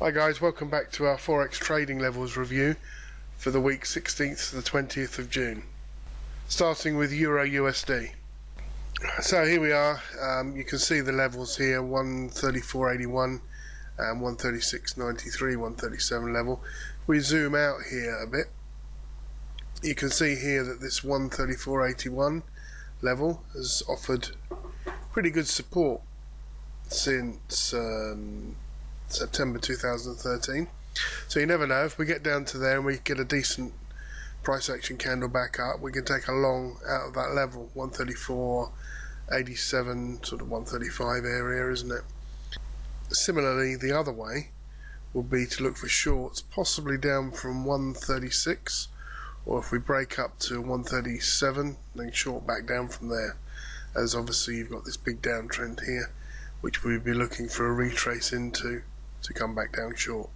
Hi guys, welcome back to our Forex trading levels review for the week 16th to the 20th of June. Starting with EURUSD. So here we are, you can see the levels here, 134.81 and 136.93, 137 level. We zoom out here a bit. You can see here that this 134.81 level has offered pretty good support since September 2013. So you never know, if we get down to there and we get a decent price action candle back up, we can take a long out of that level, 134.87, sort of 135 area, isn't it? Similarly, the other way would be to look for shorts, possibly down from 136, or if we break up to 137, then short back down from there, as obviously you've got this big downtrend here, which we'd be looking for a retrace into to come back down short.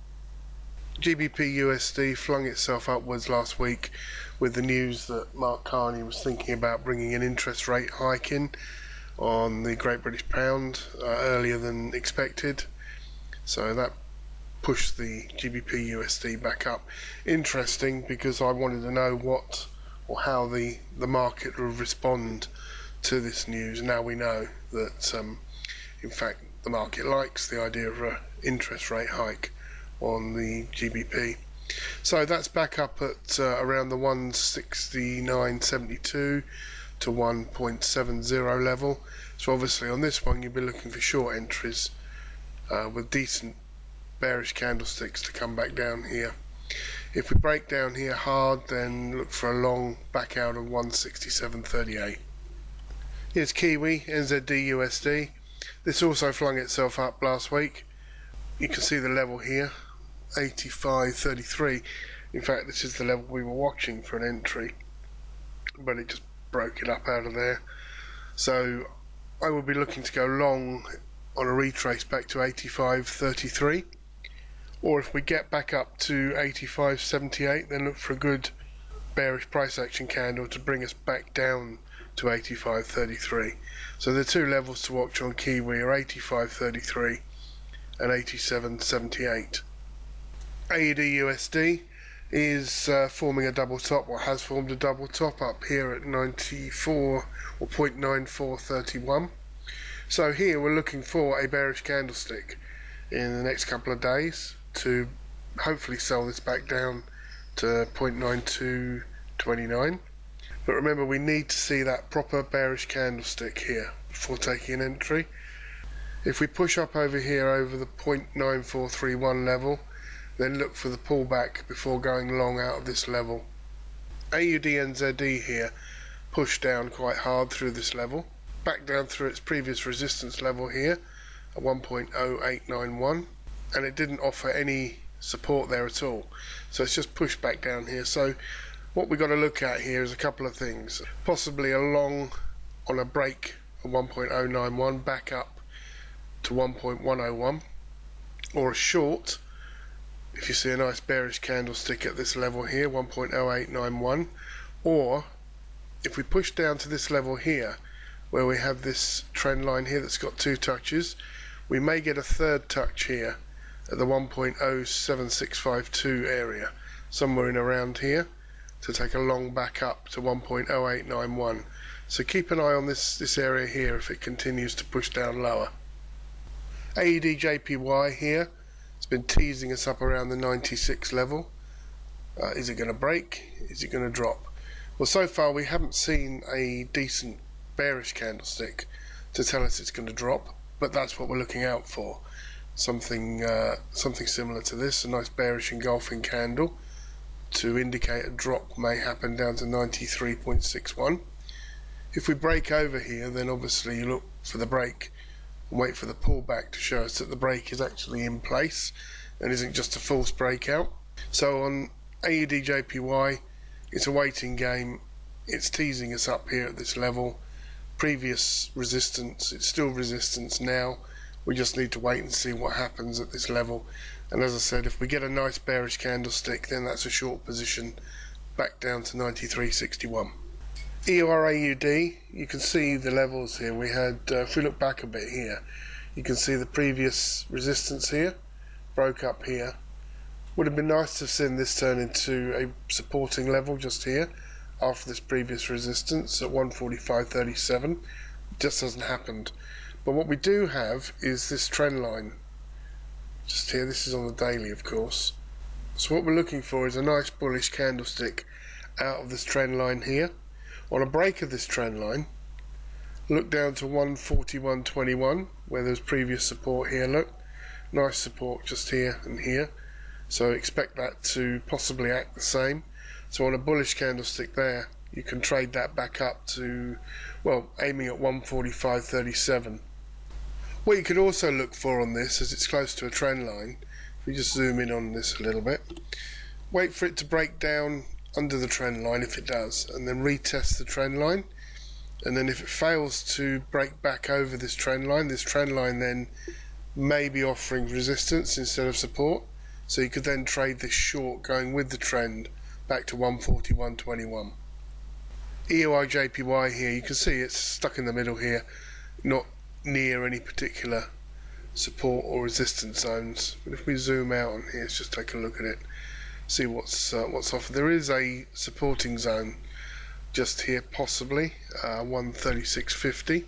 GBPUSD flung itself upwards last week with the news that Mark Carney was thinking about bringing an interest rate hike in on the Great British Pound earlier than expected. So that pushed the GBPUSD back up. Interesting, because I wanted to know what or how the market would respond to this news. Now we know that in fact the market likes the idea of an interest rate hike on the GBP. So that's back up at around the 169.72 to 1.70 level. So obviously on this one you'll be looking for short entries with decent bearish candlesticks to come back down here. If we break down here hard, then look for a long back out of 167.38. Here's Kiwi, NZDUSD. This also flung itself up last week. You can see the level here, 85.33. In fact, this is the level we were watching for an entry, but it just broke it up out of there. So I will be looking to go long on a retrace back to 85.33, or if we get back up to 85.78, then look for a good bearish price action candle to bring us back down to 85.33. So the two levels to watch on Kiwi are 85.33 and 87.78. AUDUSD is forming a double top, or has formed a double top up here at 94 or 0.9431. So here we're looking for a bearish candlestick in the next couple of days to hopefully sell this back down to 0.9229. But remember, we need to see that proper bearish candlestick here before taking an entry. If we push up over here over the 0.9431 level, then look for the pullback before going long out of this level. AUDNZD here pushed down quite hard through this level, back down through its previous resistance level here at 1.0891, and it didn't offer any support there at all. So it's just pushed back down here. So what we've got to look at here is a couple of things. Possibly a long on a break of 1.091 back up to 1.101, or a short if you see a nice bearish candlestick at this level here, 1.0891, or if we push down to this level here where we have this trend line here that's got two touches, we may get a third touch here at the 1.07652 area, somewhere in around here, to take a long back up to 1.0891. So keep an eye on this area here if it continues to push down lower. AUDJPY here, it's been teasing us up around the 96 level. Is it going to break? Is it going to drop? Well, so far we haven't seen a decent bearish candlestick to tell us it's going to drop, but that's what we're looking out for. Something similar to this, a nice bearish engulfing candle to indicate a drop may happen down to 93.61. If we break over here, then obviously you look for the break and wait for the pullback to show us that the break is actually in place and isn't just a false breakout. So on AUDJPY, it's a waiting game. It's teasing us up here at this level. Previous resistance, it's still resistance now. We just need to wait and see what happens at this level. And as I said, if we get a nice bearish candlestick, then that's a short position back down to 93.61. EURAUD, you can see the levels here. We had, if we look back a bit here, you can see the previous resistance here, broke up here. Would have been nice to have seen this turn into a supporting level just here after this previous resistance at 145.37. Just hasn't happened. But what we do have is this trend line just here. This is on the daily, of course. So what we're looking for is a nice bullish candlestick out of this trend line here. On a break of this trend line, look down to 141.21 where there's previous support here. Look, nice support just here and here. So expect that to possibly act the same. So on a bullish candlestick there, you can trade that back up to, well, aiming at 145.37. What you could also look for on this, as it's close to a trend line, if we just zoom in on this a little bit, wait for it to break down under the trend line if it does, and then retest the trend line. And then if it fails to break back over this trend line then may be offering resistance instead of support. So you could then trade this short going with the trend back to 141.21. EURJPY here, you can see it's stuck in the middle here, not near any particular support or resistance zones. But if we zoom out on here, let's just take a look at it, see what's offered. There is a supporting zone just here, possibly 136.50,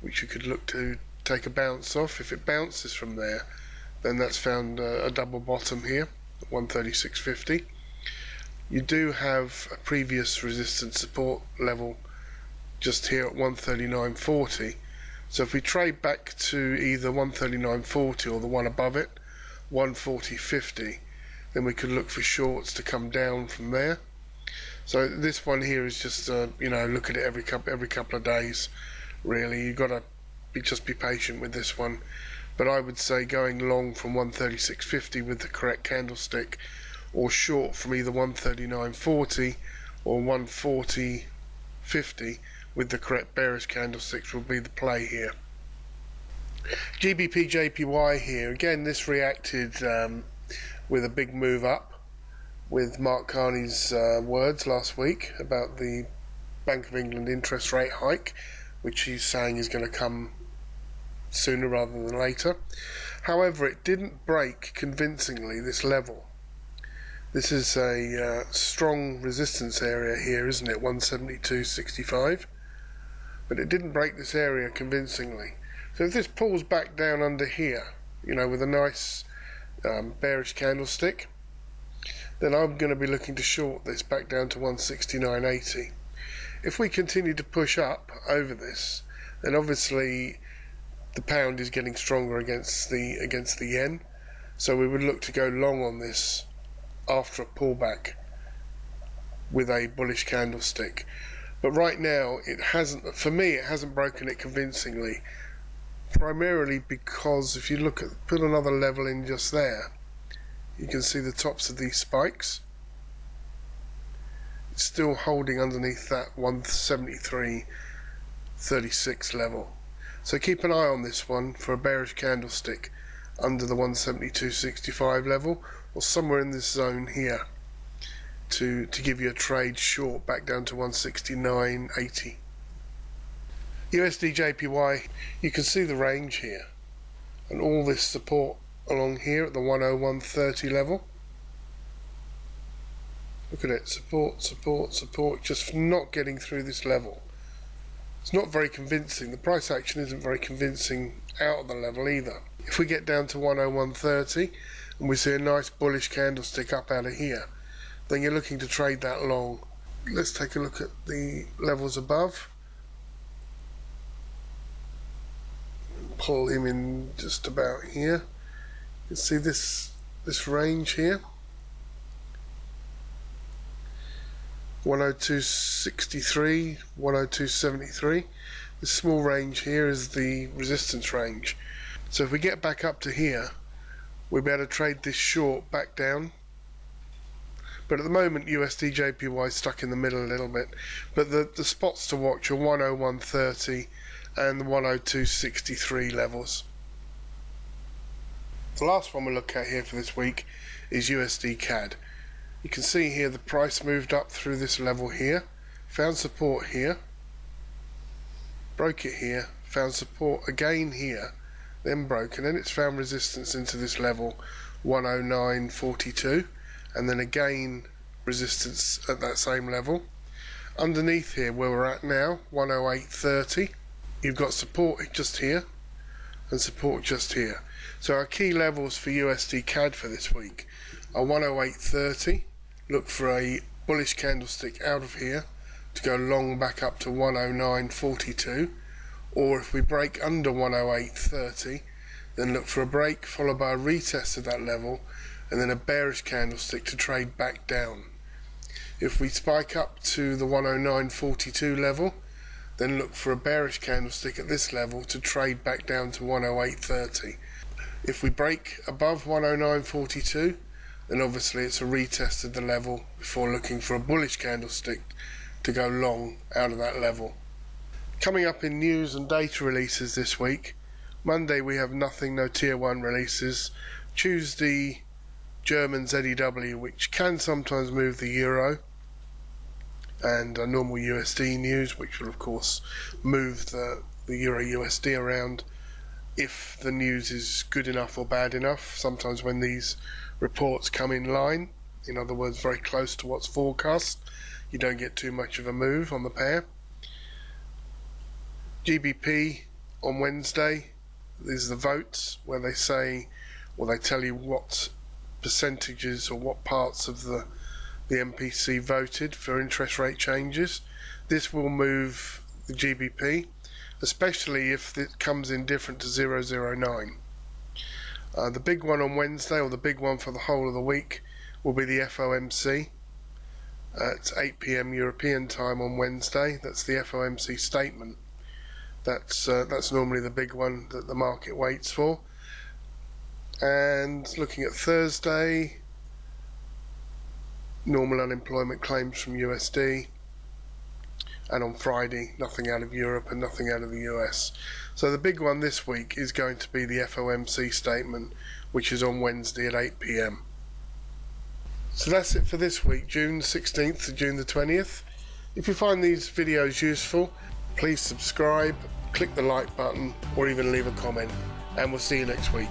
which you could look to take a bounce off. If it bounces from there, then that's found a double bottom here at 136.50. You do have a previous resistance support level just here at 139.40. So if we trade back to either 139.40 or the one above it, 140.50, then we could look for shorts to come down from there. So this one here is just look at it every couple of days. Really, you've got to just be patient with this one. But I would say going long from 136.50 with the correct candlestick, or short from either 139.40 or 140.50 with the correct bearish candlesticks will be the play here. GBPJPY here, again this reacted with a big move up with Mark Carney's words last week about the Bank of England interest rate hike, which he's saying is going to come sooner rather than later. However, it didn't break convincingly this level. This is a strong resistance area here, isn't it? 172.65. But it didn't break this area convincingly. So if this pulls back down under here, with a nice bearish candlestick, then I'm going to be looking to short this back down to 169.80. If we continue to push up over this, then obviously the pound is getting stronger against the yen. So we would look to go long on this after a pullback with a bullish candlestick. But right now it hasn't broken it convincingly, primarily because if you put another level in just there, you can see the tops of these spikes. It's still holding underneath that 173.36 level. So keep an eye on this one for a bearish candlestick under the 172.65 level, or somewhere in this zone here, to give you a trade short back down to 169.80. USDJPY, you can see the range here, and all this support along here at the 101.30 level. Look at it, support, just not getting through this level. It's not very convincing. The price action isn't very convincing out of the level either. If we get down to 101.30 and we see a nice bullish candlestick up out of here, then you're looking to trade that long. Let's take a look at the levels above. Pull him in just about here. You can see this range here. 102.63, 102.73. This small range here is the resistance range. So if we get back up to here, we'll be able to trade this short back down. But at the moment, USDJPY is stuck in the middle a little bit. But the spots to watch are 101.30 and the 102.63 levels. The last one we'll look at here for this week is USDCAD. You can see here the price moved up through this level here, found support here, broke it here, found support again here, then broke, and then it's found resistance into this level 109.42, and then again resistance at that same level. Underneath here where we're at now, 108.30, you've got support just here and support just here. So our key levels for USDCAD for this week are 108.30. Look for a bullish candlestick out of here to go long back up to 109.42, or if we break under 108.30, then look for a break followed by a retest of that level and then a bearish candlestick to trade back down. If we spike up to the 109.42 level, then look for a bearish candlestick at this level to trade back down to 108.30. If we break above 109.42, then obviously it's a retest of the level before looking for a bullish candlestick to go long out of that level. Coming up in news and data releases this week, Monday we have nothing, no tier 1 releases. Tuesday, German ZEW, which can sometimes move the euro, and a normal USD news, which will of course move the EURUSD around if the news is good enough or bad enough. Sometimes when these reports come in line, in other words very close to what's forecast, you don't get too much of a move on the pair. GBP on Wednesday, these are the votes where they say, or they tell you what percentages or what parts of the MPC voted for interest rate changes. This will move the GBP, especially if it comes in different to 009. The big one on Wednesday, or the big one for the whole of the week, will be the FOMC. It's 8 PM European time on Wednesday. That's the FOMC statement. That's normally the big one that the market waits for. And looking at Thursday, normal unemployment claims from USD, and on Friday nothing out of Europe and nothing out of the US. So the big one this week is going to be the FOMC statement, which is on Wednesday at 8 PM. So that's it for this week, June 16th to June the 20th. If you find these videos useful, please subscribe, click the like button, or even leave a comment, and we'll see you next week.